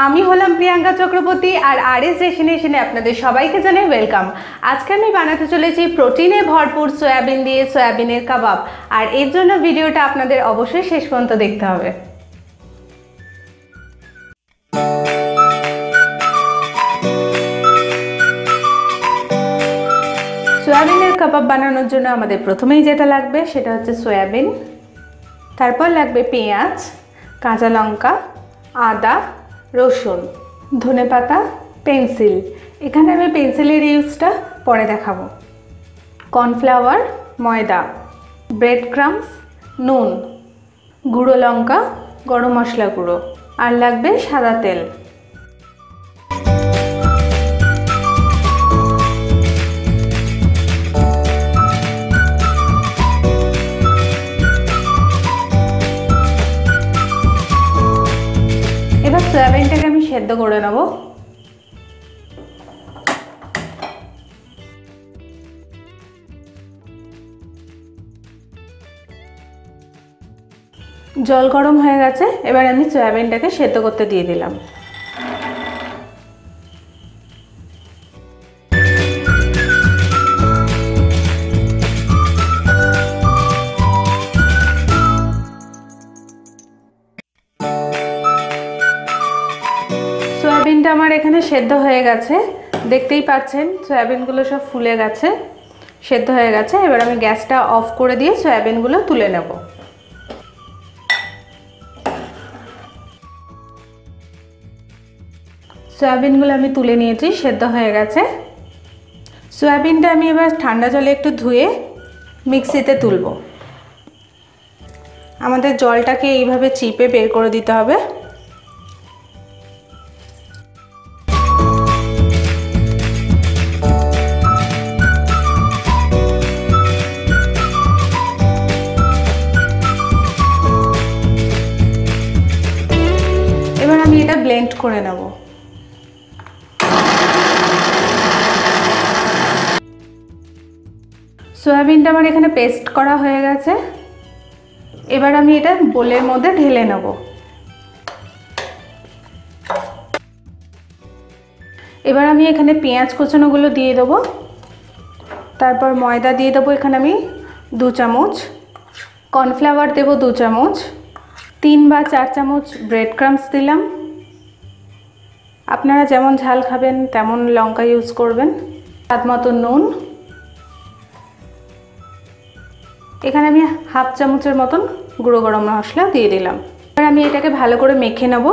আমি হলাম প্রিয়াঙ্কা চক্রবর্তী আর আরএস ডেস্টিনেশনে আপনাদের সবাইকে জানাই ওয়েলকাম। আজকে আমি বানাতে চলেছি প্রোটিনে ভরপুর সয়াবিন দিয়ে সয়াবিনের কাবাব, আর এর জন্য ভিডিওটা আপনাদের অবশ্যই শেষ পর্যন্ত দেখতে হবে। সয়াবিনের কাবাব বানানোর জন্য আমাদের প্রথমেই যেটা লাগবে সেটা হচ্ছে সয়াবিন, তারপর লাগবে পেঁয়াজ, কাঁচা লঙ্কা, আদা, রসুন, ধনেপাতা, পেন্সিল। এখানে আমি পেন্সিলের ইউজটা পরে দেখাবো। কর্নফ্লাওয়ার, ময়দা, ব্রেড ক্রাম্বস, নুন, গুঁড়ো লঙ্কা, গরম মশলা গুঁড়ো, আর লাগবে সাদা তেল। এবার সয়াবিনটাকে আমি সেদ্ধ করে নেব। জল গরম হয়ে গেছে, এবার আমি সয়াবিনটাকে সেদ্ধ করতে দিয়ে দিলাম। সয়াবিনটা আমার এখানে সেদ্ধ হয়ে গেছে, দেখতেই পাচ্ছেন সয়াবিনগুলো সব ফুলে গেছে, সেদ্ধ হয়ে গেছে। এবার আমি গ্যাসটা অফ করে দিয়ে সয়াবিনগুলো তুলে নেব। সয়াবিনগুলো আমি তুলে নিয়েছি, সেদ্ধ হয়ে গেছে। সয়াবিনটা আমি এবার ঠান্ডা জলে একটু ধুয়ে মিক্সিতে তুলব। আমাদের জলটাকে এইভাবে চিপে বের করে দিতে হবে। এবার আমি এটা ব্লেন্ড করে নেব। সয়াবিনটা আমার এখানে পেস্ট করা হয়ে গেছে। এবার আমি এটা বোলের মধ্যে ঢেলে নেব। এবার আমি এখানে পেঁয়াজ কুচানোগুলো দিয়ে দেবো, তারপর ময়দা দিয়ে দেবো এখানে আমি 2 চামচ, কর্নফ্লাওয়ার দেবো 2 চামচ, 3 বা 4 চামচ ব্রেড ক্রাম্বস দিলাম। আপনারা যেমন ঝাল খাবেন তেমন লঙ্কা ইউজ করবেন। স্বাদ মতো নুন, এখানে আমি 1/2 চামচের মতন গুঁড়ো গরম মশলা দিয়ে দিলাম। এবার আমি এটাকে ভালো করে মেখে নেব।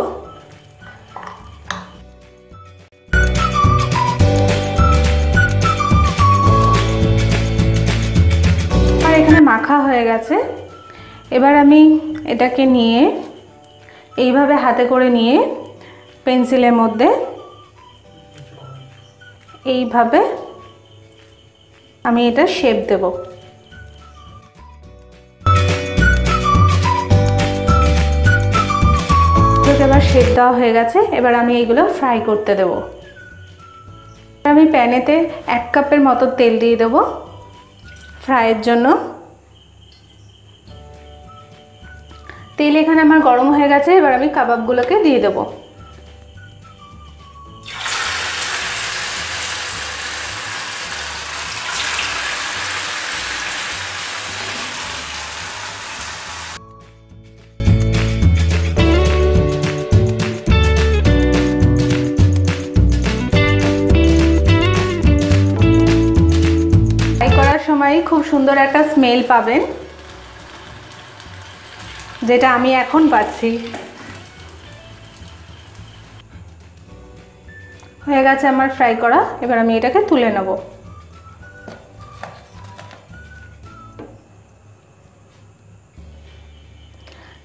আর এখানে মাখা হয়ে গেছে। এবার আমি এটাকে নিয়ে এইভাবে হাতে করে নিয়ে পেন্সিলের মধ্যে এইভাবে আমি এটা শেপ দেব। এবার শেপ দেওয়া হয়ে গেছে। এবার আমি এইগুলো ফ্রাই করতে দেব। আমি প্যানেতে 1 কাপের মতো তেল দিয়ে দেব ফ্রাইয়ের জন্য। তেল এখানে আমার গরম হয়ে গেছে। এবার আমি কাবাবগুলোকে দিয়ে দেব। সময় খুব সুন্দর একটা স্মেল পাবেন, যেটা আমি এখন পাচ্ছি। হয়ে গেছে আমার ফ্রাই করা। এবার আমি এটাকে তুলে নেব।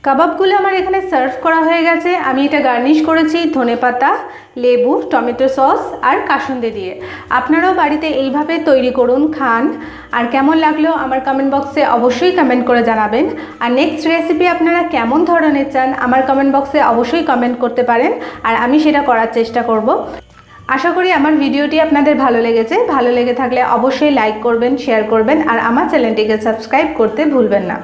কাবাবগুলো আমার এখানে সার্ভ করা হয়ে গেছে। আমি এটা গার্নিশ করেছি ধনেপাতা, লেবু, টমেটো সস আর কাসুন্দি দিয়ে। আপনারাও বাড়িতে এইভাবে তৈরি করুন, খান। আর কেমন লাগলো আমার কমেন্ট বক্সে অবশ্যই কমেন্ট করে জানাবেন। আর নেক্সট রেসিপি আপনারা কেমন ধরনের চান আমার কমেন্ট বক্সে অবশ্যই কমেন্ট করতে পারেন, আর আমি সেটা করার চেষ্টা করব। আশা করি আমার ভিডিওটি আপনাদের ভালো লেগেছে। ভালো লেগে থাকলে অবশ্যই লাইক করবেন, শেয়ার করবেন, আর আমার চ্যানেলটিকে সাবস্ক্রাইব করতে ভুলবেন না।